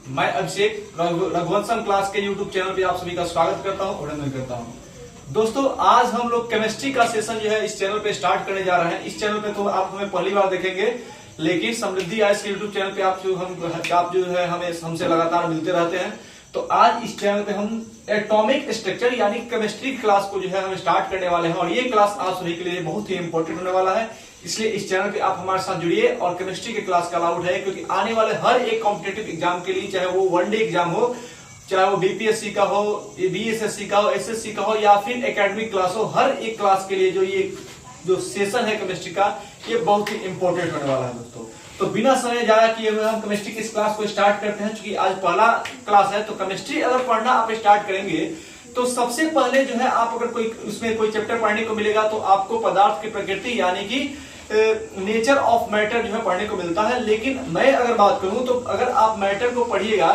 मैं अभिषेक रघुवंशम क्लास के YouTube channel पे आप सभी का स्वागत करता हूँ, अभिनंदन करता हूँ। दोस्तों, आज हम लोग केमिस्ट्री का सेशन जो है इस चैनल पे स्टार्ट करने जा रहे हैं। इस चैनल पे तो आप हमें पहली बार देखेंगे, लेकिन समृद्धि आईएएस के यूट्यूब चैनल पे आप जो है हमें हमसे लगातार मिलते रहते हैं। तो आज इस चैनल पे हम एटॉमिक स्ट्रक्चर यानी केमिस्ट्री क्लास को जो है हम स्टार्ट करने वाले हैं, और ये क्लास आप सभी के लिए बहुत ही इंपॉर्टेंट होने वाला है। इसलिए इस चैनल पे आप हमारे साथ जुड़िए और केमिस्ट्री के क्लास का लाभ उठाइए, क्योंकि आने वाले हर एक कॉम्पिटेटिव एग्जाम के लिए, चाहे वो वनडे एग्जाम हो, चाहे वो बीपीएससी का हो, बीएसएससी का हो, एसएससी का हो, या फिर एकेडमिक क्लास हो, हर एक क्लास के लिए जो सेशन है केमिस्ट्री का, ये बहुत ही इंपॉर्टेंट होने वाला है दोस्तों। तो बिना समय जाया किए हुए हम केमिस्ट्री की इस क्लास को स्टार्ट करते हैं। चूंकि आज पहला क्लास है, तो केमिस्ट्री अगर पढ़ना आप स्टार्ट करेंगे तो सबसे पहले जो है आप अगर उसमें कोई चैप्टर पढ़ने को मिलेगा तो आपको पदार्थ की प्रकृति यानी कि नेचर ऑफ मैटर जो है पढ़ने को मिलता है। लेकिन मैं अगर बात करूं तो अगर आप मैटर को पढ़िएगा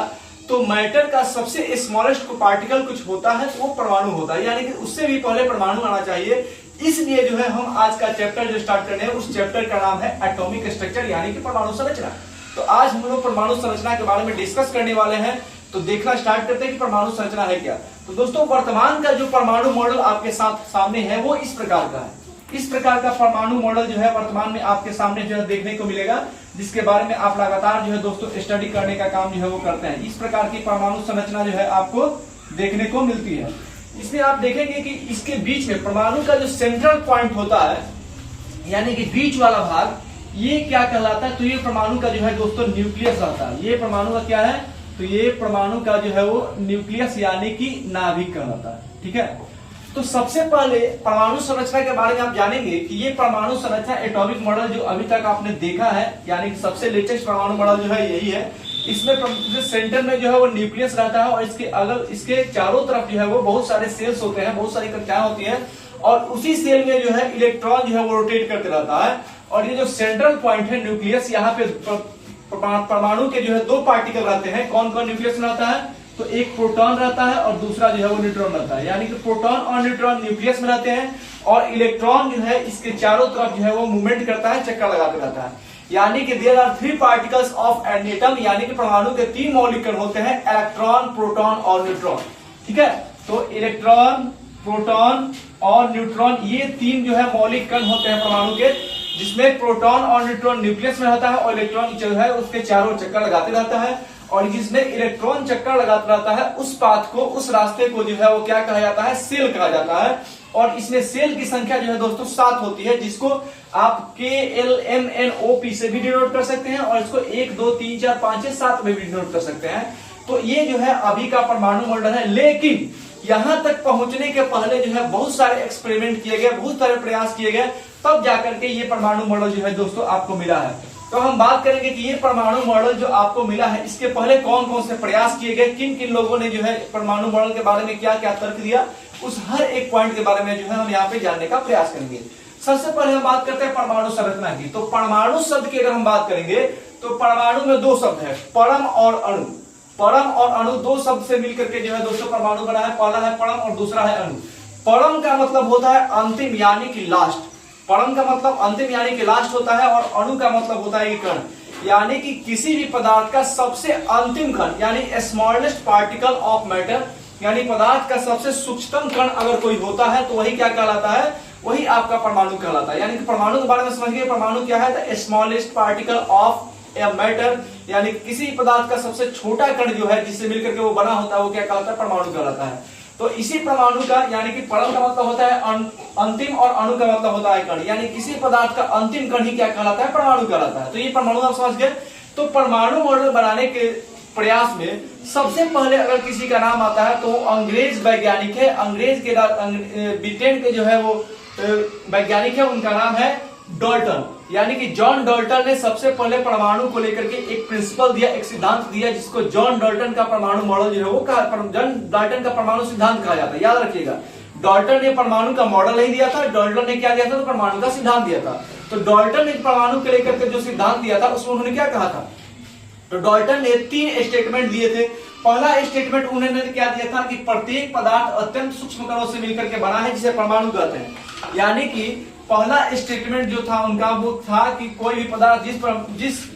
तो मैटर का सबसे स्मॉलेस्ट पार्टिकल कुछ होता है तो वो परमाणु होता है, यानी कि उससे भी पहले परमाणु आना चाहिए। इसलिए जो है हम आज का चैप्टर जो स्टार्ट करने हैं उस चैप्टर का नाम है एटॉमिक स्ट्रक्चर यानी कि परमाणु संरचना। तो आज हम लोग परमाणु संरचना के बारे में डिस्कस करने वाले हैं। तो देखना स्टार्ट करते हैं कि परमाणु संरचना है क्या। तो दोस्तों, वर्तमान का जो परमाणु मॉडल आपके सामने है वो इस प्रकार का है। इस प्रकार का परमाणु मॉडल जो है वर्तमान में आपके सामने जो है देखने को मिलेगा, जिसके बारे में आप लगातार जो है दोस्तों स्टडी करने का काम जो है वो करते हैं। इस प्रकार की परमाणु संरचना जो है आपको देखने को मिलती है। इसमें आप देखेंगे कि इसके बीच में परमाणु का जो सेंट्रल पॉइंट होता है यानी कि बीच वाला भाग, ये क्या कहलाता है? तो ये परमाणु का जो है दोस्तों न्यूक्लियस रहता है। ये परमाणु का क्या है? तो ये परमाणु का जो है वो न्यूक्लियस यानी कि नाभिक कहलाता है। ठीक है, तो सबसे पहले परमाणु संरचना के बारे में आप जानेंगे कि ये परमाणु संरचना एटॉमिक मॉडल जो अभी तक आपने देखा है, यानी कि सबसे लेटेस्ट परमाणु मॉडल जो है यही है। इसमें सेंटर में जो है वो न्यूक्लियस रहता है, और इसके चारों तरफ जो है वो बहुत सारे सेल्स होते हैं, बहुत सारी कक्षाएं होती हैं, और उसी सेल में जो है इलेक्ट्रॉन जो है वो रोटेट करते रहता है। और ये जो सेंट्रल पॉइंट है न्यूक्लियस, यहाँ पे परमाणु के जो है दो पार्टिकल रहते हैं। कौन कौन न्यूक्लियस में रहता है? तो एक प्रोटॉन रहता है और दूसरा जो है वो न्यूट्रॉन रहता है। यानी कि प्रोटॉन और न्यूट्रॉन न्यूक्लियस में रहते हैं, और इलेक्ट्रॉन जो है इसके चारों तरफ जो है वो मूवमेंट करता है, चक्कर लगाते रहता है। यानी कि there are 3 particles of an atom, यानी कि परमाणु के 3 मौलिक कण होते हैं, इलेक्ट्रॉन, प्रोटॉन और न्यूट्रॉन। ठीक है, तो इलेक्ट्रॉन, प्रोटॉन और न्यूट्रॉन, ये 3 जो है मौलिक कण होते हैं परमाणु के, जिसमें प्रोटॉन और न्यूट्रॉन न्यूक्लियस में रहता है और इलेक्ट्रॉन जो है उसके चारों चक्कर लगाते रहता है। और जिसमें इलेक्ट्रॉन चक्कर लगाता रहता है उस पाथ को, उस रास्ते को जो है वो क्या कहा जाता है? सेल कहा जाता है। और इसमें सेल की संख्या जो है दोस्तों 7 होती है, जिसको आप KLMNOP से भी डिनोट कर सकते हैं, और इसको 1 2 3 4 5 6 7 में भी डिनोट कर सकते हैं। तो ये जो है अभी का परमाणु मॉडल है। लेकिन यहां तक पहुंचने के पहले जो है बहुत सारे एक्सपेरिमेंट किए गए, बहुत सारे प्रयास किए गए, तब जाकर के ये परमाणु मॉडल जो है दोस्तों आपको मिला है। तो हम बात करेंगे कि ये परमाणु मॉडल जो आपको मिला है, इसके पहले कौन कौन से प्रयास किए गए, किन किन लोगों ने जो है परमाणु मॉडल के बारे में क्या क्या तर्क दिया, उस हर एक पॉइंट के बारे में जो है हम यहाँ पे जानने का प्रयास करेंगे। सबसे पहले हम बात करते हैं परमाणु संरचना की। तो परमाणु शब्द की अगर हम बात करेंगे तो परमाणु में 2 शब्द है, परम और अणु। परम और अणु 2 शब्द से मिलकर के जो है दोस्तों परमाणु बना है। पहला है परम और दूसरा है अणु। परम का मतलब होता है अंतिम यानी कि लास्ट। परम का मतलब अंतिम यानी कि लास्ट होता है, और अणु का मतलब होता है कण, यानी कि किसी भी पदार्थ का सबसे अंतिम कण यानी स्मॉलेस्ट पार्टिकल ऑफ मैटर, यानी पदार्थ का सबसे सूक्ष्मतम कण अगर कोई होता है तो वही क्या कहलाता है? वही आपका परमाणु कहलाता है। यानी कि परमाणु के बारे में समझिए, परमाणु क्या है? The smallest particle of a matter, यानी किसी पदार्थ का सबसे छोटा कण जो है जिससे मिलकर के वो बना होता है वो क्या कहलाता है? परमाणु कहलाता है। तो इसी परमाणु का, यानी कि परम का मतलब होता है अंतिम, और अणु का मतलब होता है कण, यानी किसी पदार्थ का अंतिम कण ही क्या कहलाता है? परमाणु कहलाता है। तो ये परमाणु आप समझ गए। तो परमाणु मॉडल बनाने के प्रयास में सबसे पहले अगर किसी का नाम आता है तो अंग्रेज वैज्ञानिक है, अंग्रेज के ब्रिटेन के जो है वो वैज्ञानिक है, उनका नाम है डाल्टन, यानी कि जॉन डाल्टन ने सबसे पहले परमाणु को लेकर के एक प्रिंसिपल दिया, एक सिद्धांत दिया, जिसको जॉन डाल्टन का परमाणु मॉडल जो है वो जॉन डाल्टन का परमाणु सिद्धांत कहा जाता है। याद रखिएगा, डाल्टन ने परमाणु का मॉडल नहीं दिया था, डाल्टन ने क्या दिया था? तो परमाणु का सिद्धांत दिया था। तो डाल्टन ने परमाणु को लेकर के जो सिद्धांत दिया था उसमें उन्होंने क्या कहा था? तो डाल्टन ने 3 स्टेटमेंट दिए थे। पहला स्टेटमेंट उन्होंने क्या दिया था कि प्रत्येक पदार्थ अत्यंत सूक्ष्म कणों से मिलकर के बना है, जिसे परमाणु कहते हैं। यानी कि पहला स्टेटमेंट जो था उनका वो था कि कोई भी पदार्थ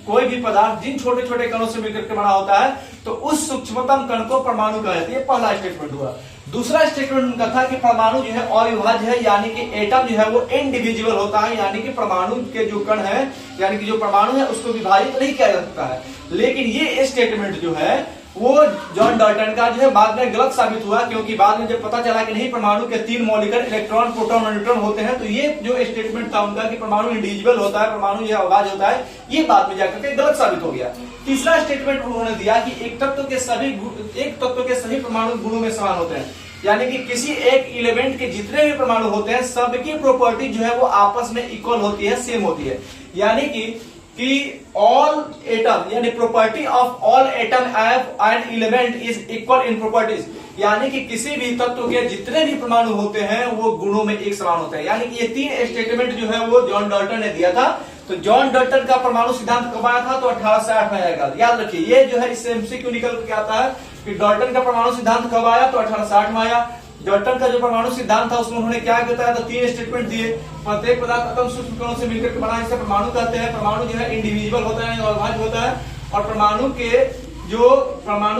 कोई भी पदार्थ जिन छोटे छोटे कणों से मिलकर के बना होता है तो उस सूक्ष्मतम कण को परमाणु कहा जाता है। ये पहला स्टेटमेंट हुआ। दूसरा स्टेटमेंट उनका था कि परमाणु जो है अविभाज्य है, यानी कि एटम जो है वो इनडिविजिबल होता है, यानी कि परमाणु के जो कण है यानी कि जो परमाणु है उसको विभाजित नहीं किया जा सकता है। लेकिन ये स्टेटमेंट जो है वो जॉन डाल्टन का जो है बाद में गलत साबित हुआ, क्योंकि बाद में जब पता चला कि नहीं परमाणु के 3 मॉलिक्यूल इलेक्ट्रॉन, प्रोटॉन और न्यूट्रॉन होते हैं, तो ये जो स्टेटमेंट था उनका कि परमाणु इंडिविजुअल होता है, परमाणु जो अविभाज्य होता है, ये बाद में जाकर के गलत साबित हो गया। तीसरा स्टेटमेंट उन्होंने दिया कि एक तत्व के सभी परमाणु गुणों में समान होते हैं, यानी कि किसी एक एलिमेंट के जितने भी परमाणु होते हैं सबकी प्रॉपर्टी जो है वो आपस में इक्वल होती है, सेम होती है। यानी कि ऑल एटम यानी property of all atom and element is equal in properties, यानी कि किसी भी तत्व के जितने भी परमाणु होते हैं वो गुणों में एक समान होते हैं। यानी कि ये 3 स्टेटमेंट जो है वो जॉन डाल्टन ने दिया था। तो जॉन डाल्टन का परमाणु सिद्धांत कब आया था? तो 1860 में आएगा। याद रखिए, ये जो है इससे एमसीक्यू निकल के आता है कि डाल्टन का परमाणु सिद्धांत कब आया? तो 1860 में आया। डाल्टन का जो परमाणु सिद्धांत था उसमें उन्होंने क्या बताया? तो 3 स्टेटमेंट दिए। प्रत्येक पदार्थ अतम सूक्ष्म कणों से मिलकर बना, इसे परमाणु कहते हैं। परमाणु जो है इंडिविजुअल होता है, अविभाज्य होता है, और परमाणु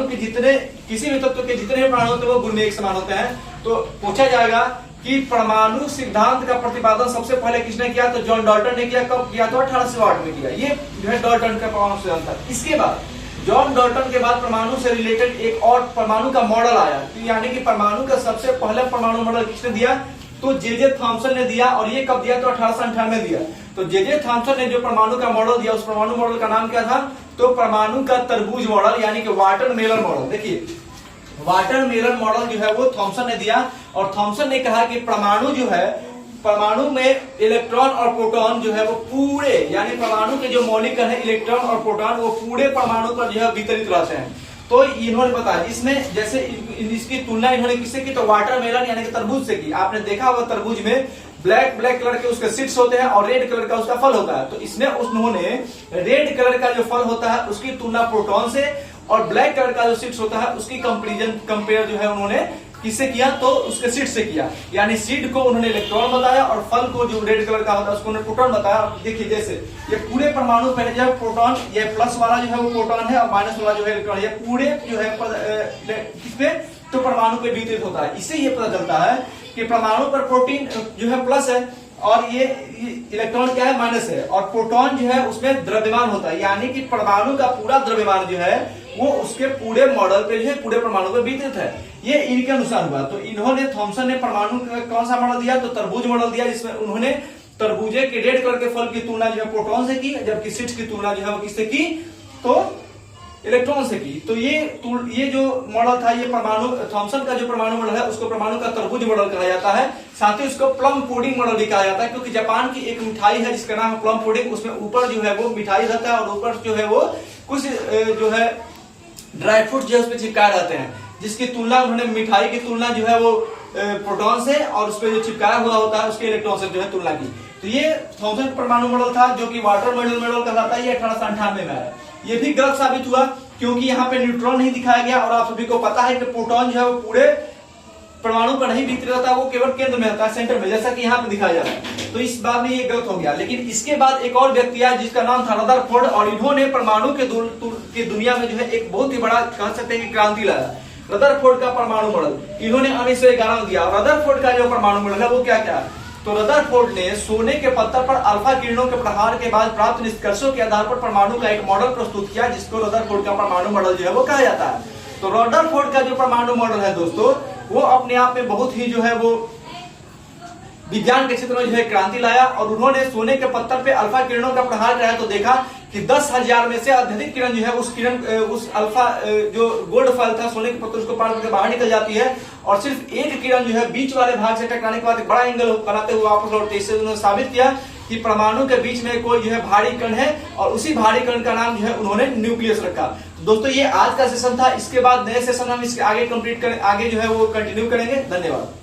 के जितने किसी भी तत्व के जितने भी परमाणु होते हैं वो गुण में एक समान होते हैं। तो पूछा जाएगा कि परमाणु सिद्धांत का प्रतिपादन सबसे पहले किसने किया? तो जॉन डाल्टन ने किया। कब किया? तो 1860 में किया। ये जो है डाल्टन का परमाणु सिद्धांत था। इसके बाद जॉन डाल्टन के बाद परमाणु से रिलेटेड एक और परमाणु का मॉडल आया, यानी कि परमाणु का सबसे पहले परमाणु मॉडल किसने दिया? तो जे थॉमसन ने दिया। और ये कब दिया? तो 1898 में दिया। तो जे थॉमसन ने जो परमाणु का मॉडल दिया उस परमाणु मॉडल का नाम क्या था? तो परमाणु का तरबूज मॉडल, यानी कि वाटरमेलन मॉडल। देखिए, वाटरमेलन मॉडल जो है वो थॉमसन ने दिया, और थॉमसन ने कहा कि परमाणु में इलेक्ट्रॉन और प्रोटॉन जो है वो पूरे, यानी परमाणु के जो मॉलिक्यूल है इलेक्ट्रॉन और प्रोटॉन वो पूरे परमाणु पर जो है वितरित रहते हैं। तो इन्होंने बताया, इसमें जैसे इसकी तुलना इन्होंने किससे की? तो वाटरमेलन यानी कि तरबूज से की। आपने देखा होगा तरबूज में ब्लैक कलर के उसके सीड्स होते हैं और रेड कलर का उसका फल होता है। तो इसमें उन्होंने रेड कलर का जो फल होता है उसकी तुलना प्रोटॉन से, और ब्लैक कलर का जो सीड्स होता है उसकी कंपेयर जो है उन्होंने किससे किया? तो उसके सीड से किया। यानी सीड को उन्होंने इलेक्ट्रॉन बताया और फल को जो रेड कलर का होता है उसको उन्होंने प्रोटॉन बताया। देखिए, जैसे ये पूरे परमाणु पहले जो है प्रोटॉन, ये प्लस वाला जो है वो प्रोटॉन है और माइनस वाला जो है इलेक्ट्रॉन, ये पूरे जो है किसपे? तो परमाणु पे वितरित होता है। इससे ये पता चलता है कि परमाणु पर प्रोटीन जो है प्लस है और ये इलेक्ट्रॉन क्या है? माइनस है। और प्रोटॉन जो है उसमें द्रव्यमान होता है, यानी कि परमाणु का पूरा द्रव्यमान जो है वो उसके पूरे मॉडल पे जो है पूरे परमाणु पे वितरित है। ये इनके अनुसार हुआ। तो इन्होंने थॉमसन ने परमाणु का कौन सा मॉडल दिया? तो तरबूज मॉडल दिया, जिसमें उन्होंने तरबूजे के रेड कलर के फल की तुलना जो है प्रोटॉन से की, जबकि सीड्स की तुलना जो है वो किससे की? तो इलेक्ट्रॉन से की। तो ये जो मॉडल था, ये परमाणु थॉमसन का जो परमाणु मॉडल है उसको परमाणु का तरबूज मॉडल कहा जाता है। साथ ही उसको प्लम पुडिंग मॉडल भी कहा जाता है, क्योंकि जापान की एक मिठाई है जिसका नाम है प्लम पुडिंग। उसमें ऊपर जो है वो मिठाई रहता है और ऊपर जो है वो कुछ जो है ड्राई फ्रूट जो है उसमें चिपकाए रहते हैं, जिसकी तुलना उन्होंने मिठाई की तुलना जो है वो प्रोटॉन से, और उस पर जो चिपकाया हुआ होता है उसके इलेक्ट्रॉन से जो है तुलना की। तो ये थॉमसन परमाणु मॉडल था जो कि वाटरमेलन मॉडल कहलाता है। ये 1898 में आया। ये भी गलत साबित हुआ, क्योंकि यहाँ पे न्यूट्रॉन नहीं दिखाया गया, और आप सभी को पता है कि प्रोटॉन जो है वो पूरे परमाणु पर नहीं वितरित रहता, वो केवल केंद्र में रहता है, सेंटर में, जैसा कि यहाँ पे दिखाया जा रहा है। तो इस बात में ये गलत हो गया। लेकिन इसके बाद एक और व्यक्ति आया जिसका नाम था रदरफोर्ड, और इन्होंने परमाणु के दुनिया में जो है एक बहुत ही बड़ा कह सकते हैं कि क्रांति लाया। रदरफोर्ड का परमाणु मॉडल इन्होंने 1911 में दिया। रदरफोर्ड का जो परमाणु मॉडल है वो क्या क्या? तो रदरफोर्ड ने सोने के पत्थर पर अल्फा किरणों के प्रहार के बाद प्राप्त निष्कर्षों के आधार पर परमाणु का एक मॉडल प्रस्तुत किया, जिसको रदरफोर्ड का परमाणु मॉडल जो है वो कहा जाता है। तो रदरफोर्ड का जो परमाणु मॉडल है दोस्तों, वो अपने आप में बहुत ही जो है वो विज्ञान के क्षेत्र में जो है क्रांति लाया। और उन्होंने सोने के पत्थर पे अल्फा किरणों का प्रहार कराया, तो देखा कि 10,000 में से अत्यधिक किरण जो है उस अल्फा जो गोल्ड फॉइल था सोने के पत्थर उसको पार करके बाहर निकल जाती है, और सिर्फ एक किरण जो है बीच वाले भाग से टकराने के बाद एक बड़ा एंगल बनाते हुए वापस लौटते। इससे उन्होंने साबित किया कि परमाणु के बीच में कोई जो है भारी कण है, और उसी भारी कण का नाम जो है उन्होंने न्यूक्लियस रखा। दोस्तों, ये आज का सेशन था। इसके बाद नए सेशन हम इसके आगे कंप्लीट करें, आगे जो है वो कंटिन्यू करेंगे। धन्यवाद।